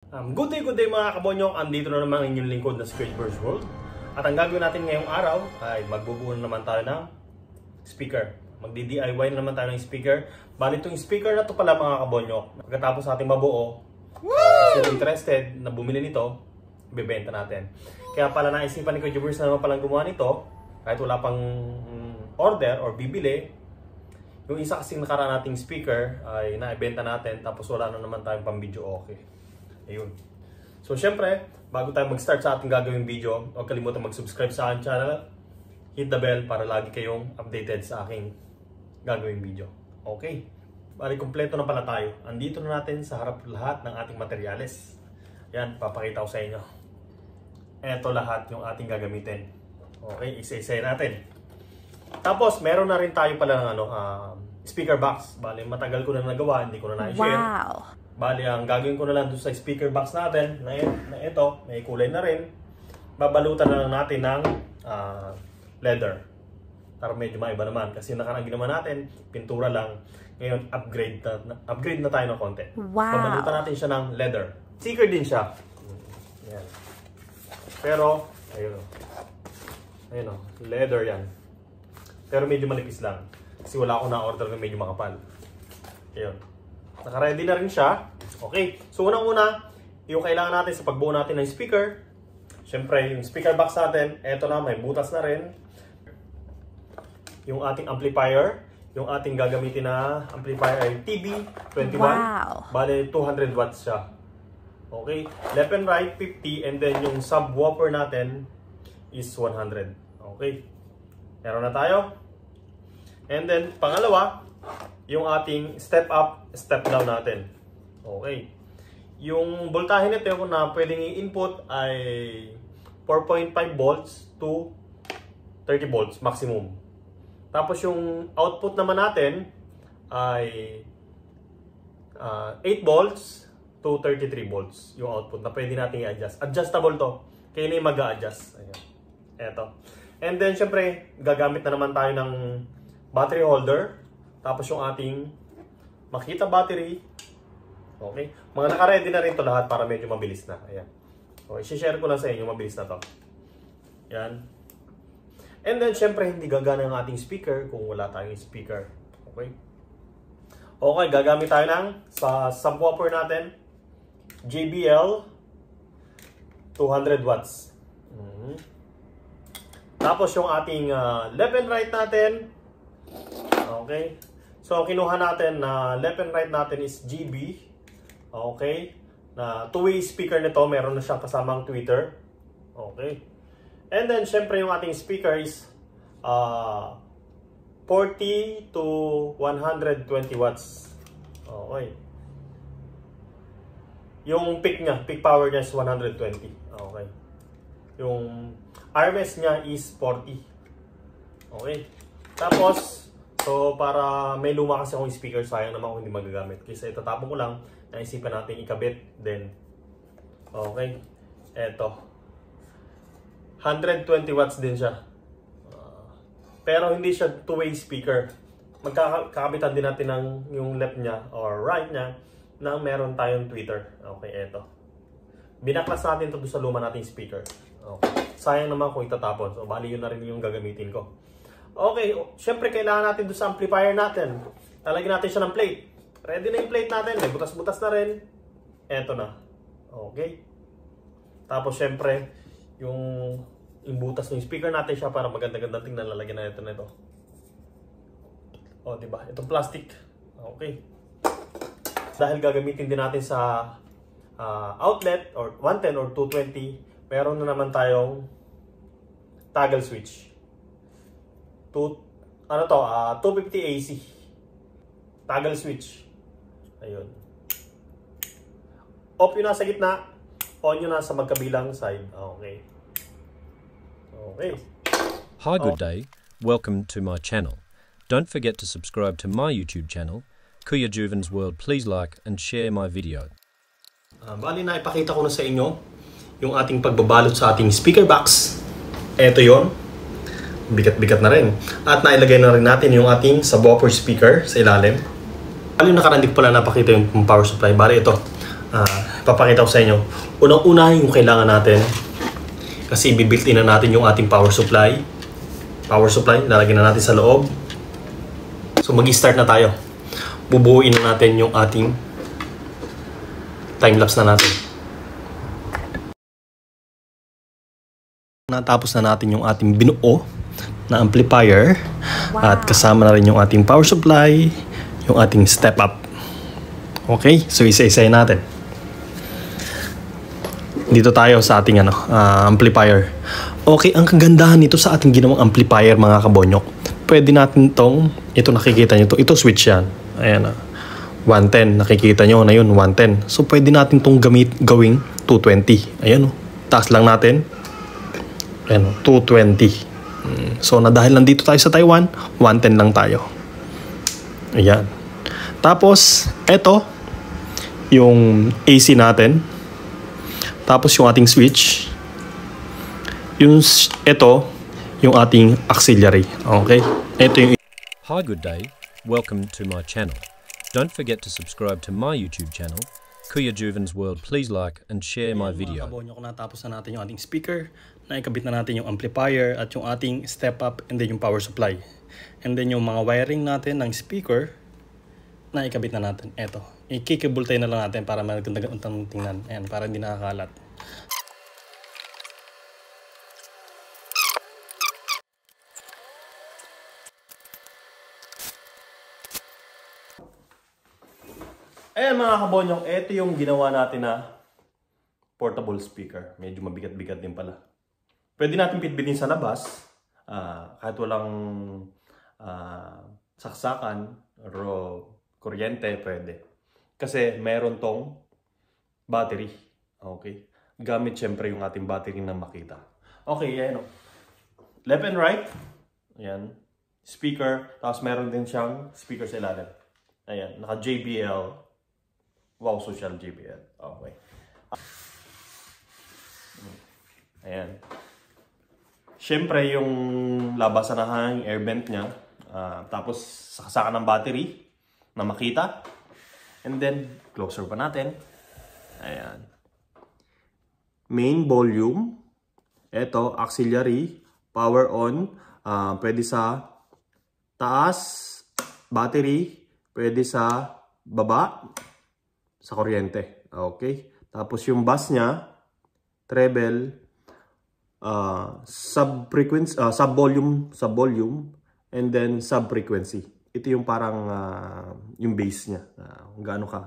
Good day mga kabonyok. Andito na naman ang inyong lingkod na Squidward's World. At ang gagawin natin ngayong araw ay magbubuo na naman tayo ng speaker. Magdi-DIY na naman tayo ng speaker. Bali itong speaker na to pala mga kabonyok, pagkatapos natin mabuo, kung interested na bumili nito, ibebenta natin. Kaya pala naisipan ni Squidward's na naman palang gumawa nito, kahit wala pang order or bibili. Yung isa kasing nakaraan nating speaker ay naibenta natin, tapos wala na naman tayong pang video okay. Ayun. So syempre, bago tayo mag-start sa ating gagawing video, huwag kalimutan mag-subscribe sa aking channel, hit the bell para lagi kayong updated sa aking gagawing video. Okay. Bali, kompleto na pala tayo. Andito na natin sa harap lahat ng ating materyales. Yan, papakita ko sa inyo. Eto lahat yung ating gagamitin. Okay, isa-isa natin. Tapos, meron na rin tayo pala ng speaker box. Bali, matagal ko na nagawa, hindi ko na na-share. Wow! Bali, ang gagawin ko na lang doon sa speaker box natin na ito, may kulay na rin. Babalutan na lang natin ng leather. Para medyo maiba naman. Kasi nakarang ginawa natin, pintura lang. Ngayon, upgrade na tayo ng konti. Wow! Babalutan natin siya ng leather. Sticker din siya. Yan. Pero, ayun o, leather yan. Pero medyo manipis lang. Kasi wala akong na-order na medyo makapal. Ayun. Naka-ready na rin siya. Okay. So, unang-una, yung kailangan natin sa pagbuo natin ng speaker. Siyempre, yung speaker box natin, eto na, may butas na rin. Yung ating amplifier. Yung ating gagamitin na amplifier ay TB21. Wow! Bale, 200 watts siya. Okay. Left and right, 50. And then, yung subwoofer natin is 100. Okay. Meron na tayo. And then, pangalawa, yung ating step up, step down natin. Okay. Yung voltahe nito na pwedeng i-input ay 4.5 volts to 30 volts maximum. Tapos yung output naman natin ay 8 volts to 33 volts yung output na pwede natin i-adjust. Adjustable to. Kaya na yung mag-a-adjust. Ayan. Eto. And then, syempre, gagamit na naman tayo ng battery holder. Tapos yung ating Makita battery. Okay. Mga naka-ready na rin to lahat para medyo mabilis na. Ayan. Okay. I-share ko lang sa inyo. Mabilis na to. Ayan. And then, syempre, hindi gagana ang ating speaker kung wala tayong speaker. Okay. Okay. Gagamit tayo ng sa subwoofer natin. JBL 200 watts. Tapos yung ating left and right natin. Okay. So, kinuha natin na left and right natin is GB. Okay. Na two-way speaker nito. Meron na siyang kasamang tweeter. Okay. And then, syempre yung ating speaker is 40 to 120 watts. Okay. Yung peak niya, peak power niya is 120. Okay. Yung RMS niya is 40. Okay. Tapos, so para may luma kasi akong speaker, sayang naman kung hindi magagamit. Kasi itatapon ko lang, naisipan natin ikabit. Then, okay. Eto. 120 watts din siya. Pero hindi siya two-way speaker. Magkakabitan din natin ng yung left niya or right niya na meron tayong tweeter. Okay, eto. Binaklas natin ito sa luma nating speaker. Okay. Sayang naman kung itatapon. So, bali yun na rin yung gagamitin ko. Okay, syempre kailangan natin doon sa amplifier natin. Talagyan natin siya ng plate. Ready na yung plate natin. May butas-butas na rin. Eto na. Okay. Tapos syempre, yung butas ng speaker natin siya para maganda-ganda tingnan. Lalagyan na ito na ito. O, diba? Itong plastic. Okay. Dahil gagamitin din natin sa outlet or 110 or 220, meron na naman tayong toggle switch. 250 AC. Toggle switch. Ayun. Off yun nasa gitna. On yun nasa magkabilang side. Okay. Okay. Hi, good day. Welcome to my channel. Don't forget to subscribe to my YouTube channel, Kuya Juven's World. Please like and share my video. Bali na ipakita ko na sa inyo yung ating pagbabalot sa ating speaker box. Ito yon. Bigat-bigat na rin. At nailagay na rin natin yung ating subwoofer speaker sa ilalim. Bali nakaraan, di ko pala napakita yung power supply. Bali ito. papakita ko sa inyo. Unang-una yung kailangan natin. Kasi i-built in na natin yung ating power supply. Lalagyan na natin sa loob. So mag-start na tayo. Bubuuin na natin yung ating time-lapse na natin. Natapos na natin yung ating binuo na amplifier. Wow. At kasama na rin yung ating power supply, yung ating step up. Okay, so isa-isayin natin. Dito tayo sa ating amplifier. Okay, ang kagandahan nito sa ating ginawang amplifier, mga kabonyok. Pwede natin ito nakikita nyo ito switch yan. Ayan 110, nakikita nyo na yun, 110. So pwede natin gawing 220. Ayan taas lang natin. Ayan 220. So na dahil nandito tayo sa Taiwan, 110 lang tayo. Ayan. Tapos, ito yung AC natin. Tapos yung ating switch. Ito yung ating auxiliary. Okay? Ito yung... Hi, good day. Welcome to my channel. Don't forget to subscribe to my YouTube channel, Kuya Juven's World. Please like and share my video. Mga kabonyok, natapos na natin yung ating speaker. Naikabit na natin yung amplifier at yung ating step up and then yung power supply. And then yung mga wiring natin ng speaker, naikabit na natin. Eto. I-kikibultay na lang natin para magandang tingnan. Ayan, para hindi nakakalat. Ayan mga kabonyok, ito yung ginawa natin na portable speaker. Medyo mabigat-bigat din pala. Pwede natin pitbitin sa labas. Kahit walang saksakan or kuryente, pwede. Kasi meron tong battery. Okay. Gamit syempre yung ating battery na makita. Okay, ayan o. Left and right. Ayan. Speaker. Tapos meron din siyang speaker sa ilalim. Ayan. Naka JBL. Wow, social JBL. Okay. Ayan. Syempre yung labasan na hangin, air vent niya. Tapos saksakan ng battery na makita. And then, closer pa natin. Ayan. Main volume. Ito, auxiliary. Power on. Pwede sa taas. Battery. Pwede sa baba. Sa kuryente. Okay. Tapos yung bass niya, treble, sub-volume, and then sub-frequency. Ito yung parang yung bass niya. Gaano ka.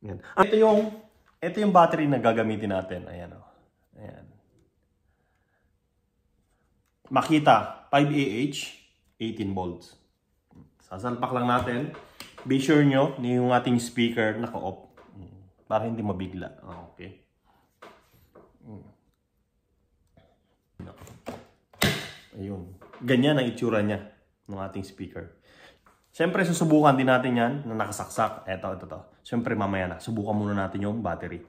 Yan. Ito yung battery na gagamitin natin. Ayan o. Ayan. Makita, 5Ah, 18 volts. Sasalpak lang natin. Be sure nyo na yung ating speaker naka-off. Para hindi mabigla. Okay. Ayun. Ganyan ang itsura niya ng ating speaker. Siyempre, susubukan din natin yan na nakasaksak. Ito. Siyempre, mamaya na. Subukan muna natin yung battery.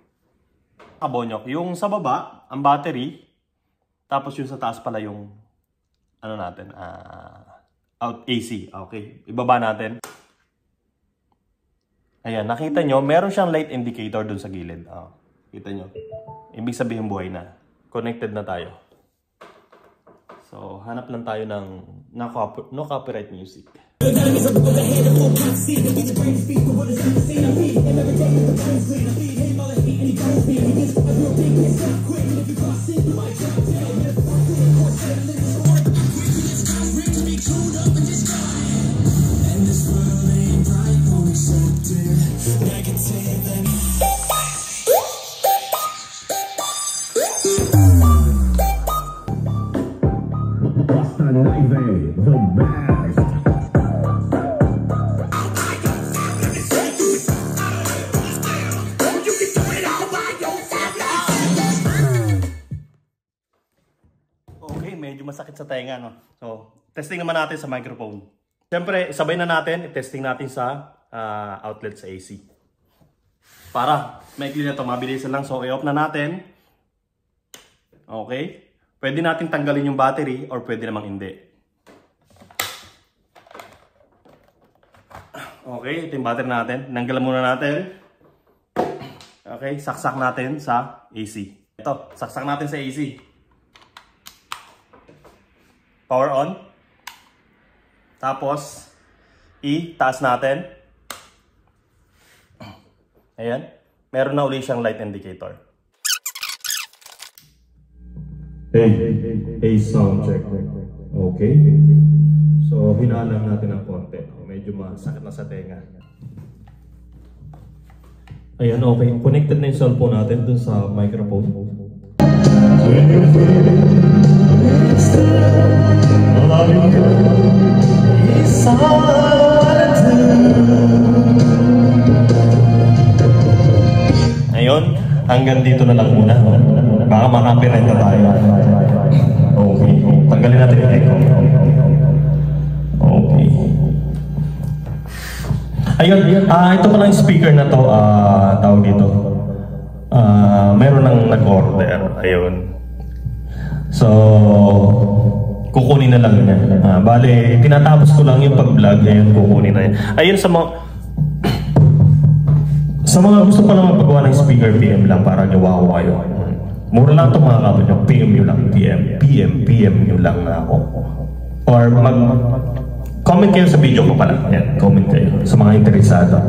Kabonyok, yung sa baba, ang battery. Tapos yung sa taas pala yung out AC. Okay. Ibaba natin. Ayan, nakita nyo, meron siyang light indicator dun sa gilid. Kita nyo. Ibig sabihin buhay na. Connected na tayo. So, hanap lang tayo ng no copyright music. Medyo masakit sa tenga, no? So, testing naman natin sa microphone. Siyempre, sabay na natin, i-testing natin sa outlet sa AC. Para, maikli na ito, mabilisan lang. So, i-off na natin. Okay? Pwede natin tanggalin yung battery or pwede namang hindi. Okay, ito yung battery natin. Nanggalan muna natin. Okay, saksak natin sa AC. Ito, saksak natin sa AC. Power on. Tapos, i-taas natin. Ayan. Meron na ulit siyang light indicator. Hey, sound check. Okay. So, hinalang natin ang konti. Medyo masakit na sa tenga. Ayan, okay. Connected na yung cellphone natin dun sa microphone. Ayun, hanggang dito na lang muna. Baka makapirent na tayo. Okay. Tanggalin natin yung echo. Okay. Ayun, ito pa lang yung speaker na to, tawag dito. Meron nang nag-order. Ayun. So, kukunin na lang niya. Bale, tinatapos ko lang yung pag-vlog. Ayun, kukunin na yan. Ayun, sa mga gusto pa lang magpagawa ng speaker, PM lang para gawa ko kayo. Mura lang ito mga kapatid nyo. PM nyo lang. PM nyo lang na ako. Or comment kayo sa video ko pala. Yan, comment kayo sa mga interesado.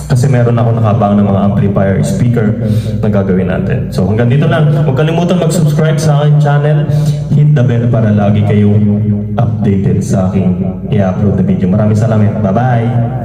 Kasi meron ako nakabang ng mga amplifier, speaker na gagawin natin. So hanggang dito lang. Huwag kalimutan mag-subscribe sa aking channel. Hit the bell para lagi kayong updated sa aking i-upload na video. Maraming salamat. Bye-bye!